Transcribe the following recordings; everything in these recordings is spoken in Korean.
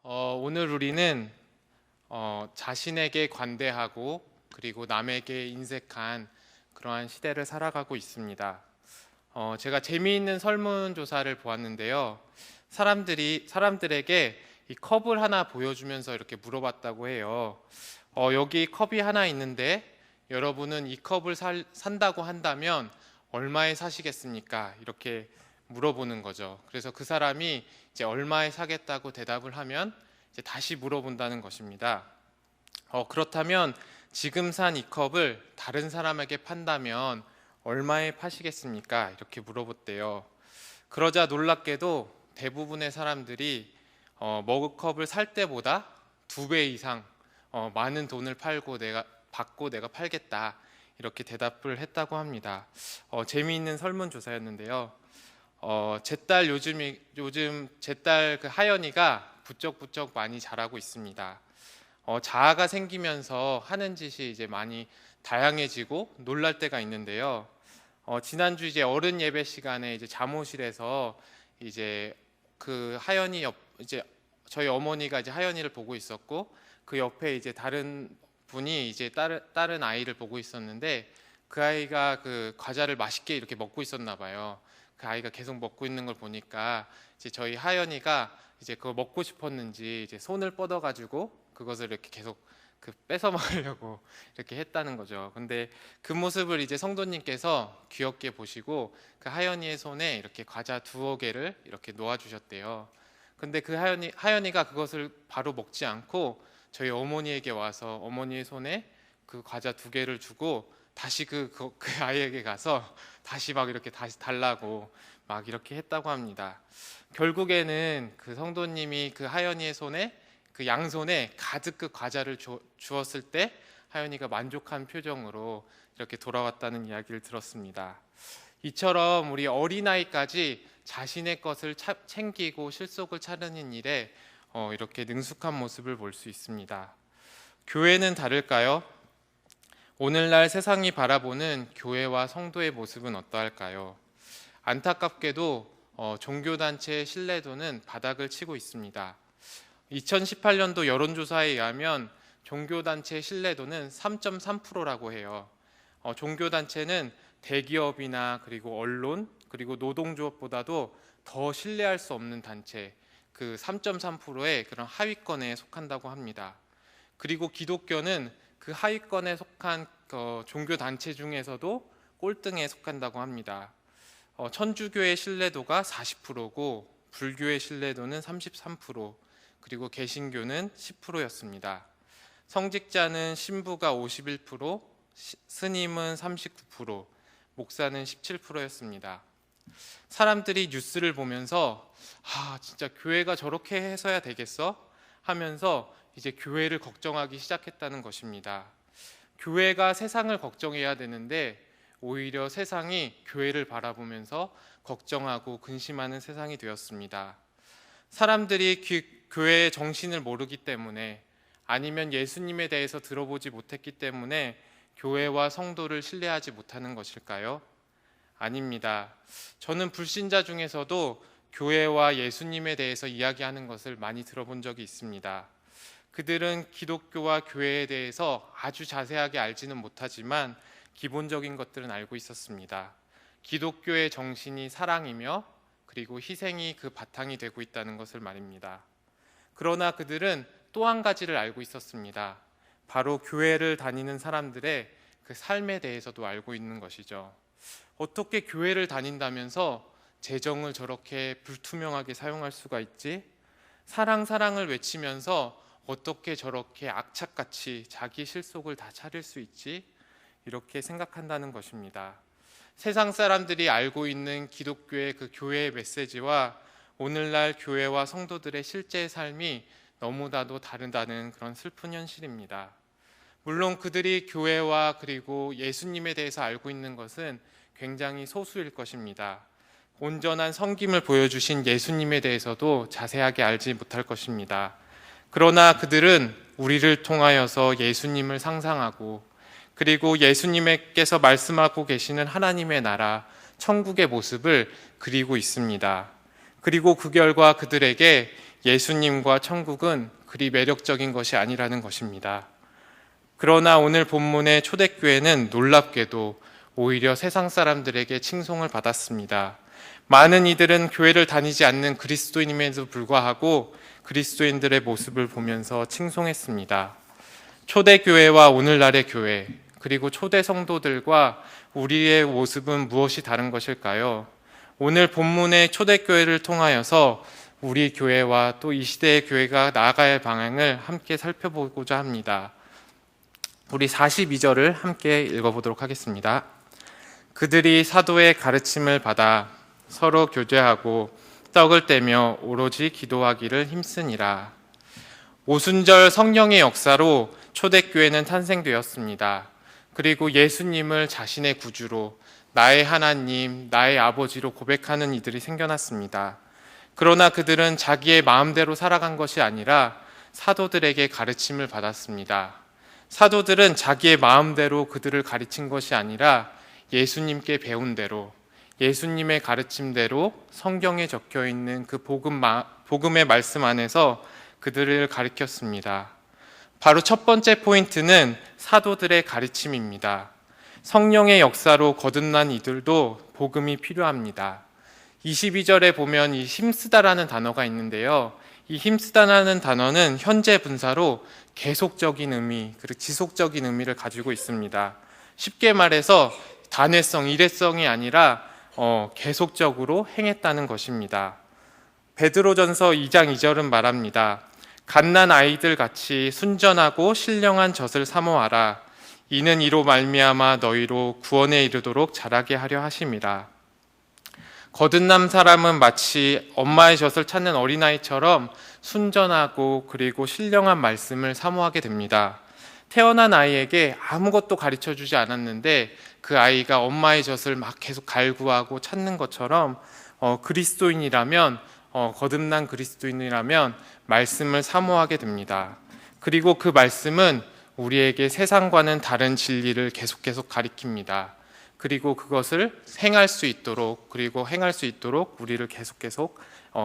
오늘 우리는 자신에게 관대하고 그리고 남에게 인색한 그러한 시대를 살아가고 있습니다. 제가 재미있는 설문조사를 보았는데요. 사람들에게 이 컵을 하나 보여주면서 이렇게 물어봤다고 해요. 여기 컵이 하나 있는데 여러분은 이 컵을 산다고 한다면 얼마에 사시겠습니까? 이렇게 물어보는 거죠. 그래서 그 사람이 이제 얼마에 사겠다고 대답을 하면 이제 다시 물어본다는 것입니다. 그렇다면 지금 산 이 컵을 다른 사람에게 판다면 얼마에 파시겠습니까? 이렇게 물어봤대요. 그러자 놀랍게도 대부분의 사람들이 머그컵을 살 때보다 2배 이상 많은 돈을 받고 내가 팔겠다 이렇게 대답을 했다고 합니다. 재미있는 설문조사였는데요. 요즘 제 딸 그 하연이가 부쩍부쩍 많이 자라고 있습니다. 자아가 생기면서 하는 짓이 이제 많이 다양해지고 놀랄 때가 있는데요. 지난주 이제 어른 예배 시간에 이제 잠옷실에서 이제 그 이제 저희 어머니가 이제 하연이를 보고 있었고 그 옆에 이제 다른 분이 이제 다른 아이를 보고 있었는데 그 아이가 그 과자를 맛있게 이렇게 먹고 있었나 봐요. 그 아이가 계속 먹고 있는 걸 보니까 이제 저희 하연이가 이제 그거 먹고 싶었는지 이제 손을 뻗어가지고 그것을 이렇게 계속 그 뺏어 먹으려고 이렇게 했다는 거죠. 근데 그 모습을 이제 성도님께서 귀엽게 보시고 그 하연이의 손에 이렇게 과자 2개를 이렇게 놓아주셨대요. 근데 그 하연이가 그것을 바로 먹지 않고 저희 어머니에게 와서 어머니의 손에 그 과자 2개를 주고 다시 그 아이에게 가서 다시 막 이렇게 다시 달라고 막 이렇게 했다고 합니다. 결국에는 그 성도님이 그 하연이의 손에 그 양손에 가득 그 과자를 주었을 때 하연이가 만족한 표정으로 이렇게 돌아왔다는 이야기를 들었습니다. 이처럼 우리 어린아이까지 자신의 것을 챙기고 실속을 차리는 일에 이렇게 능숙한 모습을 볼 수 있습니다. 교회는 다를까요? 오늘날 세상이 바라보는 교회와 성도의 모습은 어떠할까요? 안타깝게도 종교단체의 신뢰도는 바닥을 치고 있습니다. 2018년도 여론조사에 의하면 종교단체의 신뢰도는 3.3%라고 해요. 종교단체는 대기업이나 그리고 언론 그리고 노동조합보다도 더 신뢰할 수 없는 단체, 그 3.3%의 그런 하위권에 속한다고 합니다. 그리고 기독교는 그 하위권에 속한 종교단체 중에서도 꼴등에 속한다고 합니다. 천주교의 신뢰도가 40%고 불교의 신뢰도는 33%, 그리고 개신교는 10%였습니다. 성직자는 신부가 51%, 스님은 39%, 목사는 17%였습니다. 사람들이 뉴스를 보면서 진짜 교회가 저렇게 해서야 되겠어? 하면서 이제 교회를 걱정하기 시작했다는 것입니다. 교회가 세상을 걱정해야 되는데 오히려 세상이 교회를 바라보면서 걱정하고 근심하는 세상이 되었습니다. 사람들이 교회의 정신을 모르기 때문에 아니면 예수님에 대해서 들어보지 못했기 때문에 교회와 성도를 신뢰하지 못하는 것일까요? 아닙니다. 저는 불신자 중에서도 교회와 예수님에 대해서 이야기하는 것을 많이 들어본 적이 있습니다. 그들은 기독교와 교회에 대해서 아주 자세하게 알지는 못하지만 기본적인 것들은 알고 있었습니다. 기독교의 정신이 사랑이며 그리고 희생이 그 바탕이 되고 있다는 것을 말입니다. 그러나 그들은 또 한 가지를 알고 있었습니다. 바로 교회를 다니는 사람들의 그 삶에 대해서도 알고 있는 것이죠. 어떻게 교회를 다닌다면서 재정을 저렇게 불투명하게 사용할 수가 있지? 사랑을 외치면서 어떻게 저렇게 악착같이 자기 실속을 다 차릴 수 있지? 이렇게 생각한다는 것입니다. 세상 사람들이 알고 있는 기독교의 그 교회의 메시지와 오늘날 교회와 성도들의 실제 삶이 너무나도 다르다는 그런 슬픈 현실입니다. 물론 그들이 교회와 그리고 예수님에 대해서 알고 있는 것은 굉장히 소수일 것입니다. 온전한 섬김을 보여주신 예수님에 대해서도 자세하게 알지 못할 것입니다. 그러나 그들은 우리를 통하여서 예수님을 상상하고 그리고 예수님께서 말씀하고 계시는 하나님의 나라, 천국의 모습을 그리고 있습니다. 그리고 그 결과 그들에게 예수님과 천국은 그리 매력적인 것이 아니라는 것입니다. 그러나 오늘 본문의 초대교회는 놀랍게도 오히려 세상 사람들에게 칭송을 받았습니다. 많은 이들은 교회를 다니지 않는 그리스도인임에도 불구하고 그리스도인들의 모습을 보면서 칭송했습니다. 초대교회와 오늘날의 교회, 그리고 초대 성도들과 우리의 모습은 무엇이 다른 것일까요? 오늘 본문의 초대교회를 통하여서 우리 교회와 또 이 시대의 교회가 나아가야 할 방향을 함께 살펴보고자 합니다. 우리 42절을 함께 읽어보도록 하겠습니다. 그들이 사도의 가르침을 받아 서로 교제하고 떡을 떼며 오로지 기도하기를 힘쓰니라. 오순절 성령의 역사로 초대교회는 탄생되었습니다. 그리고 예수님을 자신의 구주로, 나의 하나님, 나의 아버지로 고백하는 이들이 생겨났습니다. 그러나 그들은 자기의 마음대로 살아간 것이 아니라 사도들에게 가르침을 받았습니다. 사도들은 자기의 마음대로 그들을 가르친 것이 아니라 예수님께 배운 대로, 예수님의 가르침대로 성경에 적혀 있는 그 복음의 말씀 안에서 그들을 가르쳤습니다. 바로 첫 번째 포인트는 사도들의 가르침입니다. 성령의 역사로 거듭난 이들도 복음이 필요합니다. 22절에 보면 이 힘쓰다라는 단어가 있는데요. 이 힘쓰다라는 단어는 현재 분사로 계속적인 의미, 그리고 지속적인 의미를 가지고 있습니다. 쉽게 말해서 단회성, 일회성이 아니라 계속적으로 행했다는 것입니다. 베드로전서 2장 2절은 말합니다. 갓난 아이들 같이 순전하고 신령한 젖을 사모하라. 이는 이로 말미암아 너희로 구원에 이르도록 자라게 하려 하심이라. 거듭난 사람은 마치 엄마의 젖을 찾는 어린아이처럼 순전하고 그리고 신령한 말씀을 사모하게 됩니다. 태어난 아이에게 아무것도 가르쳐주지 않았는데 그 아이가 엄마의 젖을 막 계속 갈구하고 찾는 것처럼 그리스도인이라면, 거듭난 그리스도인이라면 말씀을 사모하게 됩니다. 그리고 그 말씀은 우리에게 세상과는 다른 진리를 계속 가르칩니다. 그리고 그것을 행할 수 있도록, 우리를 계속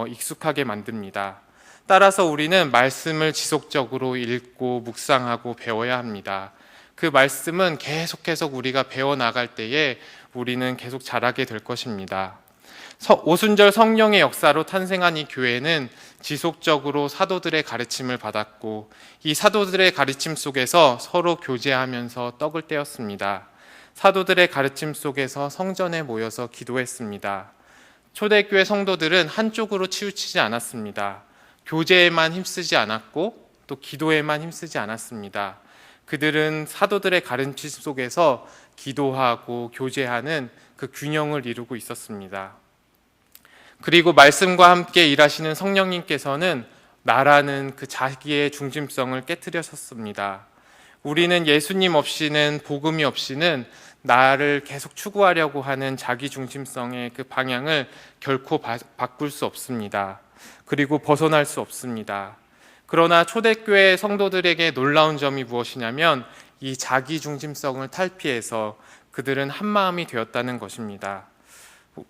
익숙하게 만듭니다. 따라서 우리는 말씀을 지속적으로 읽고 묵상하고 배워야 합니다. 그 말씀은 계속해서 우리가 배워나갈 때에 우리는 계속 자라게 될 것입니다. 오순절 성령의 역사로 탄생한 이 교회는 지속적으로 사도들의 가르침을 받았고 이 사도들의 가르침 속에서 서로 교제하면서 떡을 떼었습니다. 사도들의 가르침 속에서 성전에 모여서 기도했습니다. 초대교회 성도들은 한쪽으로 치우치지 않았습니다. 교제에만 힘쓰지 않았고 또 기도에만 힘쓰지 않았습니다. 그들은 사도들의 가르침 속에서 기도하고 교제하는 그 균형을 이루고 있었습니다. 그리고 말씀과 함께 일하시는 성령님께서는 나라는 그 자기의 중심성을 깨트렸었습니다. 우리는 예수님 없이는, 복음이 없이는 나를 계속 추구하려고 하는 자기 중심성의 그 방향을 결코 바꿀 수 없습니다. 그리고 벗어날 수 없습니다. 그러나 초대교회 성도들에게 놀라운 점이 무엇이냐면 이 자기 중심성을 탈피해서 그들은 한 마음이 되었다는 것입니다.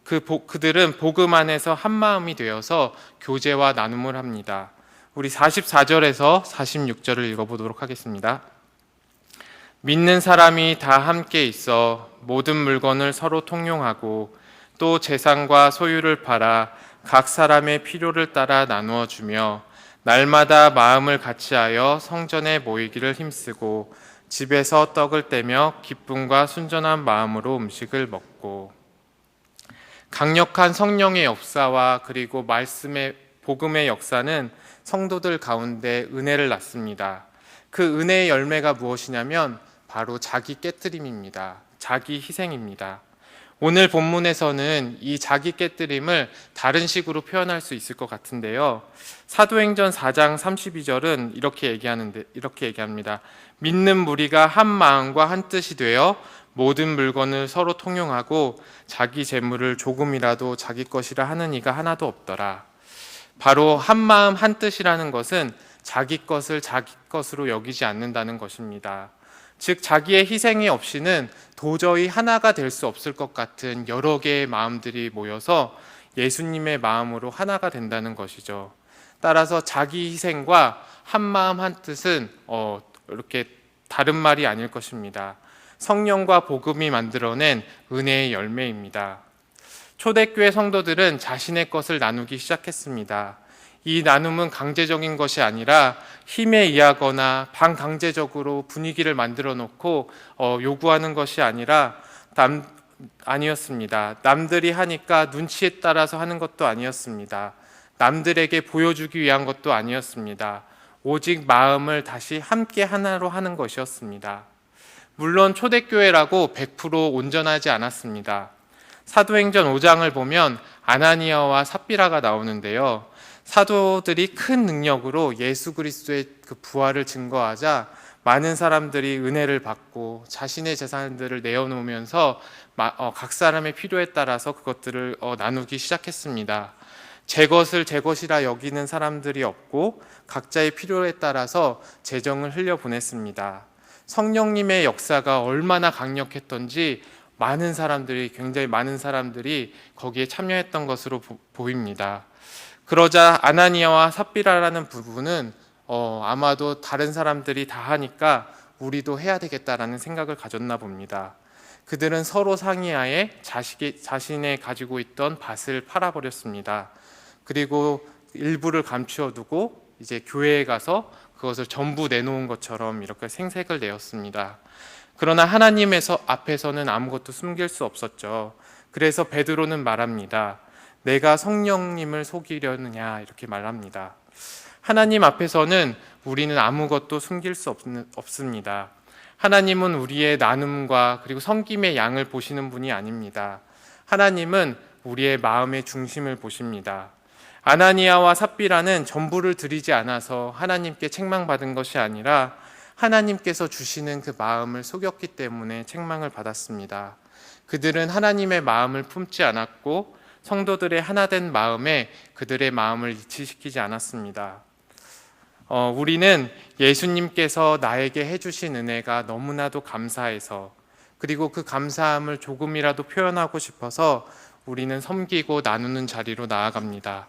그들은 복음 안에서 한 마음이 되어서 교제와 나눔을 합니다. 우리 44절에서 46절을 읽어보도록 하겠습니다. 믿는 사람이 다 함께 있어 모든 물건을 서로 통용하고 또 재산과 소유를 팔아 각 사람의 필요를 따라 나누어 주며 날마다 마음을 같이하여 성전에 모이기를 힘쓰고 집에서 떡을 떼며 기쁨과 순전한 마음으로 음식을 먹고. 강력한 성령의 역사와 그리고 말씀의 복음의 역사는 성도들 가운데 은혜를 낳습니다. 그 은혜의 열매가 무엇이냐면 바로 자기 깨뜨림입니다. 자기 희생입니다. 오늘 본문에서는 이 자기 깨뜨림을 다른 식으로 표현할 수 있을 것 같은데요. 사도행전 4장 32절은 이렇게 얘기합니다. 믿는 무리가 한 마음과 한 뜻이 되어 모든 물건을 서로 통용하고 자기 재물을 조금이라도 자기 것이라 하는 이가 하나도 없더라. 바로 한 마음 한 뜻이라는 것은 자기 것을 자기 것으로 여기지 않는다는 것입니다. 즉 자기의 희생이 없이는 도저히 하나가 될 수 없을 것 같은 여러 개의 마음들이 모여서 예수님의 마음으로 하나가 된다는 것이죠. 따라서 자기 희생과 한마음 한뜻은 이렇게 다른 말이 아닐 것입니다. 성령과 복음이 만들어낸 은혜의 열매입니다. 초대교회 성도들은 자신의 것을 나누기 시작했습니다. 이 나눔은 강제적인 것이 아니라 힘에 의하거나 반강제적으로 분위기를 만들어 놓고 요구하는 것이 아니었습니다. 남들이 하니까 눈치에 따라서 하는 것도 아니었습니다. 남들에게 보여주기 위한 것도 아니었습니다. 오직 마음을 다시 함께 하나로 하는 것이었습니다. 물론 초대교회라고 100% 온전하지 않았습니다. 사도행전 5장을 보면 아나니아와 삽비라가 나오는데요. 사도들이 큰 능력으로 예수 그리스도의 그 부활을 증거하자 많은 사람들이 은혜를 받고 자신의 재산들을 내어놓으면서 각 사람의 필요에 따라서 그것들을 나누기 시작했습니다. 제 것을 제 것이라 여기는 사람들이 없고 각자의 필요에 따라서 재정을 흘려보냈습니다. 성령님의 역사가 얼마나 강력했던지 굉장히 많은 사람들이 거기에 참여했던 것으로 보입니다. 그러자 아나니아와 삽비라라는 부부는 아마도 다른 사람들이 다 하니까 우리도 해야 되겠다라는 생각을 가졌나 봅니다. 그들은 서로 상의하에 자신의 가지고 있던 밭을 팔아버렸습니다. 그리고 일부를 감추어 두고 이제 교회에 가서 그것을 전부 내놓은 것처럼 이렇게 생색을 내었습니다. 그러나 하나님 앞에서는 아무것도 숨길 수 없었죠. 그래서 베드로는 말합니다. 내가 성령님을 속이려느냐 이렇게 말합니다. 하나님 앞에서는 우리는 아무것도 숨길 수 없습니다. 하나님은 우리의 나눔과 그리고 섬김의 양을 보시는 분이 아닙니다. 하나님은 우리의 마음의 중심을 보십니다. 아나니아와 삽비라는 전부를 드리지 않아서 하나님께 책망받은 것이 아니라 하나님께서 주시는 그 마음을 속였기 때문에 책망을 받았습니다. 그들은 하나님의 마음을 품지 않았고 성도들의 하나된 마음에 그들의 마음을 이치시키지 않았습니다. 우리는 예수님께서 나에게 해주신 은혜가 너무나도 감사해서 그리고 그 감사함을 조금이라도 표현하고 싶어서 우리는 섬기고 나누는 자리로 나아갑니다.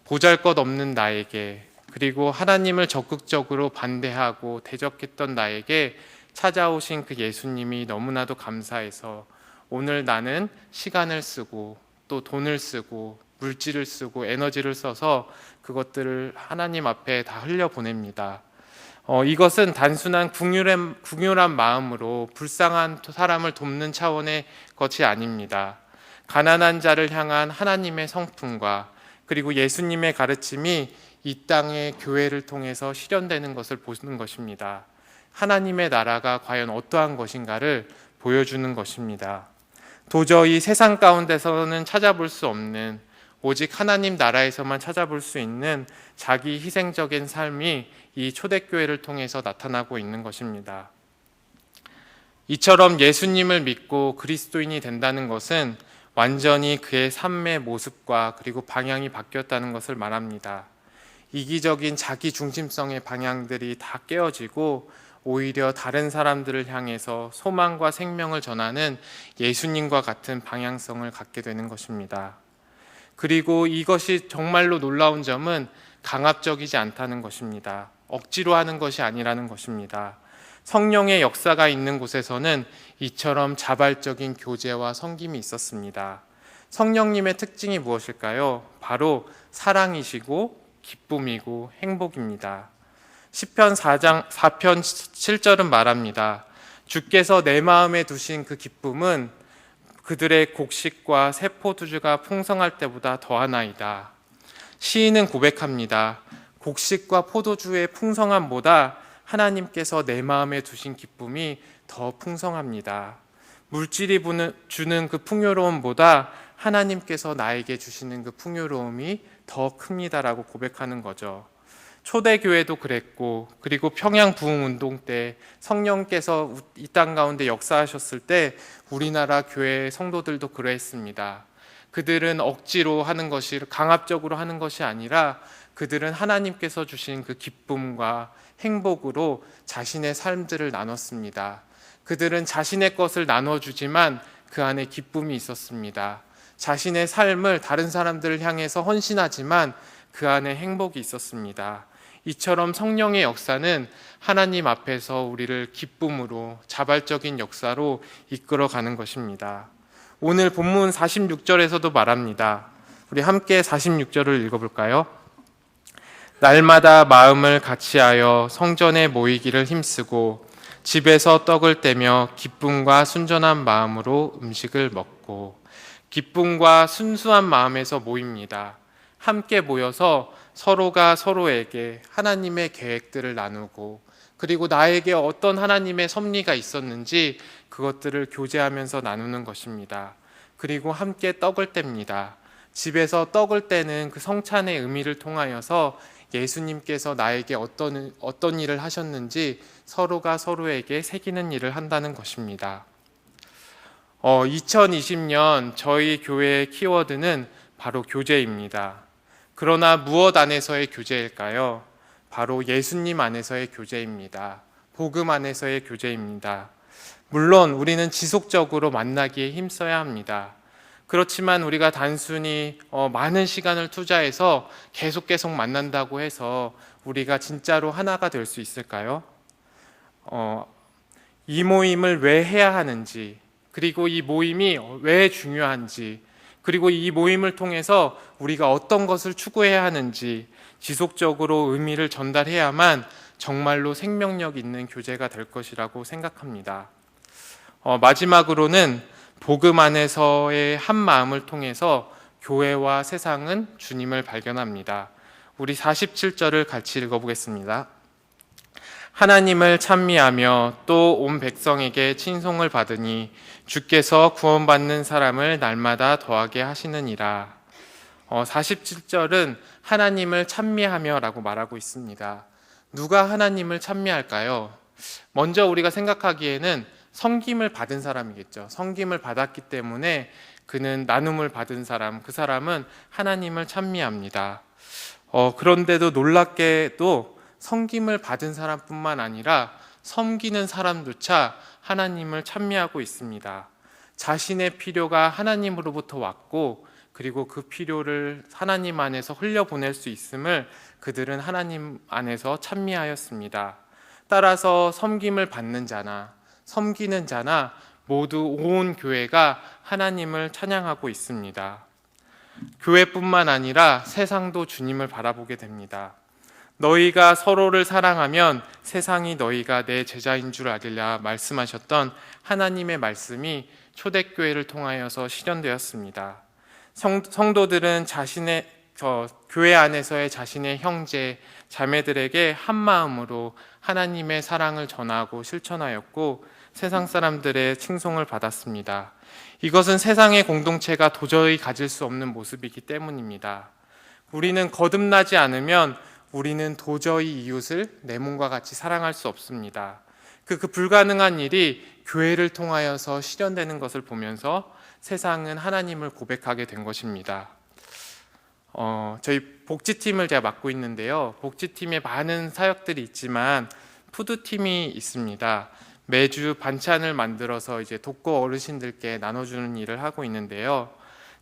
보잘것없는 나에게 그리고 하나님을 적극적으로 반대하고 대적했던 나에게 찾아오신 그 예수님이 너무나도 감사해서 오늘 나는 시간을 쓰고 또 돈을 쓰고 물질을 쓰고 에너지를 써서 그것들을 하나님 앞에 다 흘려보냅니다. 이것은 단순한 궁휼한 마음으로 불쌍한 사람을 돕는 차원의 것이 아닙니다. 가난한 자를 향한 하나님의 성품과 그리고 예수님의 가르침이 이 땅의 교회를 통해서 실현되는 것을 보는 것입니다. 하나님의 나라가 과연 어떠한 것인가를 보여주는 것입니다. 도저히 세상 가운데서는 찾아볼 수 없는 오직 하나님 나라에서만 찾아볼 수 있는 자기 희생적인 삶이 이 초대교회를 통해서 나타나고 있는 것입니다. 이처럼 예수님을 믿고 그리스도인이 된다는 것은 완전히 그의 삶의 모습과 그리고 방향이 바뀌었다는 것을 말합니다. 이기적인 자기 중심성의 방향들이 다 깨어지고 오히려 다른 사람들을 향해서 소망과 생명을 전하는 예수님과 같은 방향성을 갖게 되는 것입니다. 그리고 이것이 정말로 놀라운 점은 강압적이지 않다는 것입니다. 억지로 하는 것이 아니라는 것입니다. 성령의 역사가 있는 곳에서는 이처럼 자발적인 교제와 섬김이 있었습니다. 성령님의 특징이 무엇일까요? 바로 사랑이시고 기쁨이고 행복입니다. 시편 4편 7절은 말합니다. 주께서 내 마음에 두신 그 기쁨은 그들의 곡식과 새 포도주가 풍성할 때보다 더하나이다. 시인은 고백합니다. 곡식과 포도주의 풍성함보다 하나님께서 내 마음에 두신 기쁨이 더 풍성합니다. 물질이 주는 그 풍요로움보다 하나님께서 나에게 주시는 그 풍요로움이 더 큽니다라고 고백하는 거죠. 초대교회도 그랬고 그리고 평양 부흥운동 때 성령께서 이 땅 가운데 역사하셨을 때 우리나라 교회 성도들도 그랬습니다. 그들은 억지로 하는 것이 강압적으로 하는 것이 아니라 그들은 하나님께서 주신 그 기쁨과 행복으로 자신의 삶들을 나눴습니다. 그들은 자신의 것을 나눠주지만 그 안에 기쁨이 있었습니다. 자신의 삶을 다른 사람들을 향해서 헌신하지만 그 안에 행복이 있었습니다. 이처럼 성령의 역사는 하나님 앞에서 우리를 기쁨으로 자발적인 역사로 이끌어가는 것입니다. 오늘 본문 46절에서도 말합니다. 우리 함께 46절을 읽어볼까요? 날마다 마음을 같이하여 성전에 모이기를 힘쓰고 집에서 떡을 떼며 기쁨과 순전한 마음으로 음식을 먹고. 기쁨과 순수한 마음에서 모입니다. 함께 모여서 서로가 서로에게 하나님의 계획들을 나누고, 그리고 나에게 어떤 하나님의 섭리가 있었는지 그것들을 교제하면서 나누는 것입니다. 그리고 함께 떡을 뗍니다. 집에서 떡을 떼는 그 성찬의 의미를 통하여서 예수님께서 나에게 어떤 일을 하셨는지 서로가 서로에게 새기는 일을 한다는 것입니다. 2020년 저희 교회의 키워드는 바로 교제입니다. 그러나 무엇 안에서의 교제일까요? 바로 예수님 안에서의 교제입니다. 복음 안에서의 교제입니다. 물론 우리는 지속적으로 만나기에 힘써야 합니다. 그렇지만 우리가 단순히 많은 시간을 투자해서 계속 만난다고 해서 우리가 진짜로 하나가 될 수 있을까요? 이 모임을 왜 해야 하는지, 그리고 이 모임이 왜 중요한지, 그리고 이 모임을 통해서 우리가 어떤 것을 추구해야 하는지 지속적으로 의미를 전달해야만 정말로 생명력 있는 교제가 될 것이라고 생각합니다. 마지막으로는 복음 안에서의 한 마음을 통해서 교회와 세상은 주님을 발견합니다. 우리 47절을 같이 읽어보겠습니다. 하나님을 찬미하며 또 온 백성에게 칭송을 받으니 주께서 구원받는 사람을 날마다 더하게 하시느니라. 47절은 하나님을 찬미하며 라고 말하고 있습니다. 누가 하나님을 찬미할까요? 먼저 우리가 생각하기에는 섬김을 받은 사람이겠죠. 섬김을 받았기 때문에 그는 나눔을 받은 사람, 그 사람은 하나님을 찬미합니다. 그런데도 놀랍게도 섬김을 받은 사람뿐만 아니라 섬기는 사람조차 하나님을 찬미하고 있습니다. 자신의 필요가 하나님으로부터 왔고, 그리고 그 필요를 하나님 안에서 흘려보낼 수 있음을 그들은 하나님 안에서 찬미하였습니다. 따라서 섬김을 받는 자나 섬기는 자나 모두 온 교회가 하나님을 찬양하고 있습니다. 교회뿐만 아니라 세상도 주님을 바라보게 됩니다. 너희가 서로를 사랑하면 세상이 너희가 내 제자인 줄 알리라 말씀하셨던 하나님의 말씀이 초대교회를 통하여서 실현되었습니다. 성도들은 교회 안에서의 자신의 형제, 자매들에게 한 마음으로 하나님의 사랑을 전하고 실천하였고 세상 사람들의 칭송을 받았습니다. 이것은 세상의 공동체가 도저히 가질 수 없는 모습이기 때문입니다. 우리는 거듭나지 않으면 우리는 도저히 이웃을 내 몸과 같이 사랑할 수 없습니다. 그 불가능한 일이 교회를 통하여서 실현되는 것을 보면서 세상은 하나님을 고백하게 된 것입니다. 저희 복지팀을 제가 맡고 있는데요. 복지팀에 많은 사역들이 있지만 푸드팀이 있습니다. 매주 반찬을 만들어서 이제 독거 어르신들께 나눠주는 일을 하고 있는데요.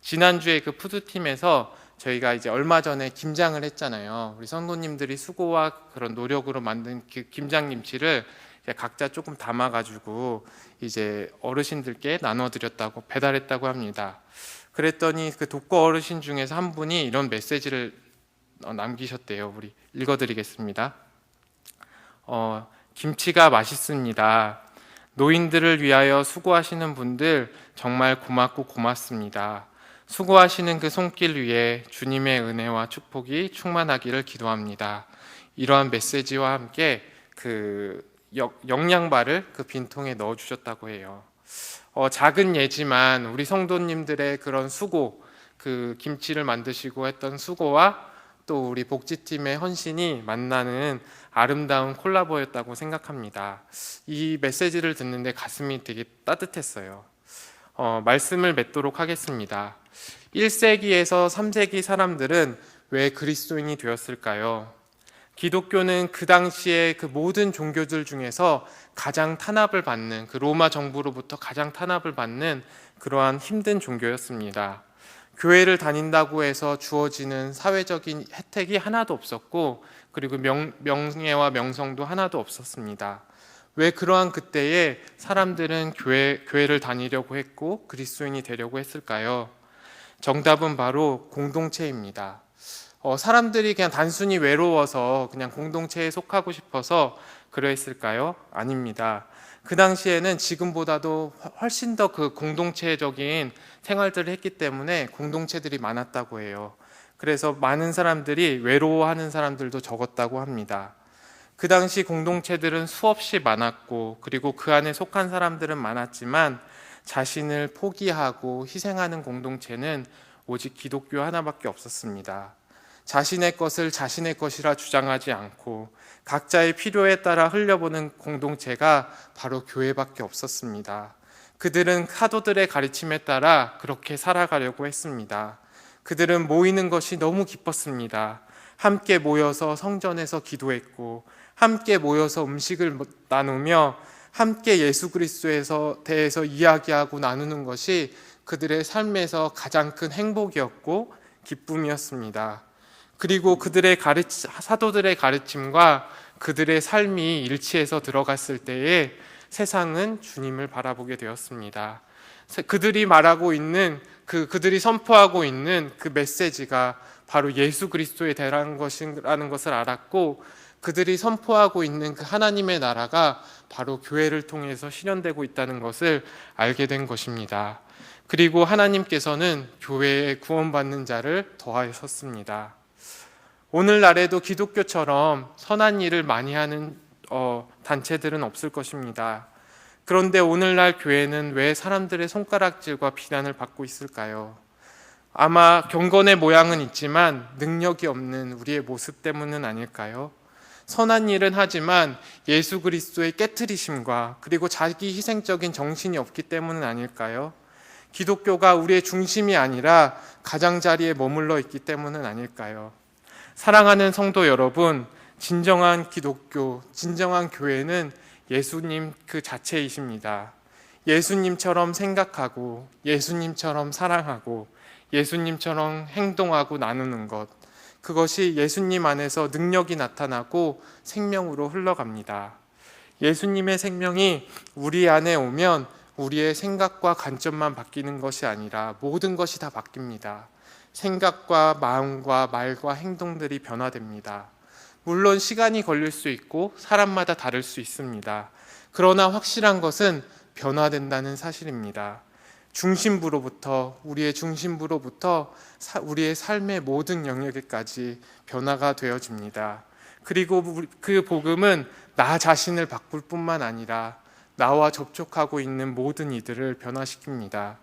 지난주에 그 푸드팀에서 저희가 이제 얼마 전에 김장을 했잖아요. 우리 성도님들이 수고와 그런 노력으로 만든 그 김장김치를 각자 조금 담아가지고 이제 어르신들께 나눠드렸다고 배달했다고 합니다. 그랬더니 그 독거 어르신 중에서 한 분이 이런 메시지를 남기셨대요. 우리 읽어드리겠습니다. 김치가 맛있습니다. 노인들을 위하여 수고하시는 분들 정말 고맙고 고맙습니다. 수고하시는 그 손길 위에 주님의 은혜와 축복이 충만하기를 기도합니다. 이러한 메시지와 함께 그 영양발을 그 빈통에 넣어주셨다고 해요. 작은 예지만 우리 성도님들의 그런 수고, 그 김치를 만드시고 했던 수고와 또 우리 복지팀의 헌신이 만나는 아름다운 콜라보였다고 생각합니다. 이 메시지를 듣는데 가슴이 되게 따뜻했어요. 말씀을 맺도록 하겠습니다. 1세기에서 3세기 사람들은 왜 그리스도인이 되었을까요? 기독교는 그 당시에 그 모든 종교들 중에서 가장 탄압을 받는, 그 로마 정부로부터 가장 탄압을 받는 그러한 힘든 종교였습니다. 교회를 다닌다고 해서 주어지는 사회적인 혜택이 하나도 없었고, 그리고 명예와 명성도 하나도 없었습니다. 왜 그러한 그때에 사람들은 교회를 다니려고 했고 그리스도인이 되려고 했을까요? 정답은 바로 공동체입니다. 사람들이 그냥 단순히 외로워서 그냥 공동체에 속하고 싶어서 그랬을까요? 아닙니다. 그 당시에는 지금보다도 훨씬 더 그 공동체적인 생활들을 했기 때문에 공동체들이 많았다고 해요. 그래서 많은 사람들이 외로워하는 사람들도 적었다고 합니다. 그 당시 공동체들은 수없이 많았고, 그리고 그 안에 속한 사람들은 많았지만 자신을 포기하고 희생하는 공동체는 오직 기독교 하나밖에 없었습니다. 자신의 것을 자신의 것이라 주장하지 않고 각자의 필요에 따라 흘려보는 공동체가 바로 교회밖에 없었습니다. 그들은 사도들의 가르침에 따라 그렇게 살아가려고 했습니다. 그들은 모이는 것이 너무 기뻤습니다. 함께 모여서 성전에서 기도했고, 함께 모여서 음식을 나누며 함께 예수 그리스도에 대해서 이야기하고 나누는 것이 그들의 삶에서 가장 큰 행복이었고 기쁨이었습니다. 그리고 사도들의 가르침과 그들의 삶이 일치해서 들어갔을 때에 세상은 주님을 바라보게 되었습니다. 그들이 말하고 있는 그들이 선포하고 있는 그 메시지가 바로 예수 그리스도에 대한 것이라는 것을 알았고, 그들이 선포하고 있는 그 하나님의 나라가 바로 교회를 통해서 실현되고 있다는 것을 알게 된 것입니다. 그리고 하나님께서는 교회에 구원받는 자를 더하셨습니다. 오늘날에도 기독교처럼 선한 일을 많이 하는 단체들은 없을 것입니다. 그런데 오늘날 교회는 왜 사람들의 손가락질과 비난을 받고 있을까요? 아마 경건의 모양은 있지만 능력이 없는 우리의 모습 때문은 아닐까요? 선한 일은 하지만 예수 그리스도의 깨트리심과 그리고 자기 희생적인 정신이 없기 때문은 아닐까요? 기독교가 우리의 중심이 아니라 가장자리에 머물러 있기 때문은 아닐까요? 사랑하는 성도 여러분, 진정한 기독교, 진정한 교회는 예수님 그 자체이십니다. 예수님처럼 생각하고, 예수님처럼 사랑하고, 예수님처럼 행동하고 나누는 것, 그것이 예수님 안에서 능력이 나타나고 생명으로 흘러갑니다. 예수님의 생명이 우리 안에 오면 우리의 생각과 관점만 바뀌는 것이 아니라 모든 것이 다 바뀝니다. 생각과 마음과 말과 행동들이 변화됩니다. 물론 시간이 걸릴 수 있고 사람마다 다를 수 있습니다. 그러나 확실한 것은 변화된다는 사실입니다. 우리의 중심부로부터 우리의 삶의 모든 영역에까지 변화가 되어집니다. 그리고 그 복음은 나 자신을 바꿀 뿐만 아니라 나와 접촉하고 있는 모든 이들을 변화시킵니다.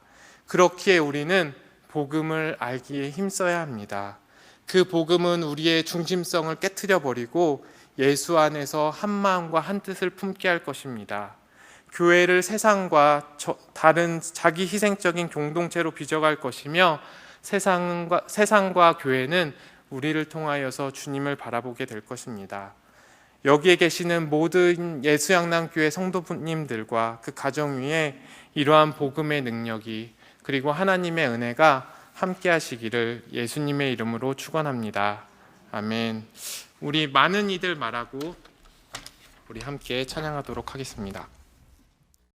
그렇기에 우리는 복음을 알기에 힘써야 합니다. 그 복음은 우리의 중심성을 깨트려 버리고 예수 안에서 한 마음과 한 뜻을 품게 할 것입니다. 교회를 세상과 다른 자기 희생적인 공동체로 빚어갈 것이며 세상과 교회는 우리를 통하여서 주님을 바라보게 될 것입니다. 여기에 계시는 모든 예수양남교회 성도님들과 그 가정 위에 이러한 복음의 능력이 그리고 하나님의 은혜가 함께 하시기를 예수님의 이름으로 축원합니다. 아멘. 우리 많은 이들 말하고 우리 함께 찬양하도록 하겠습니다.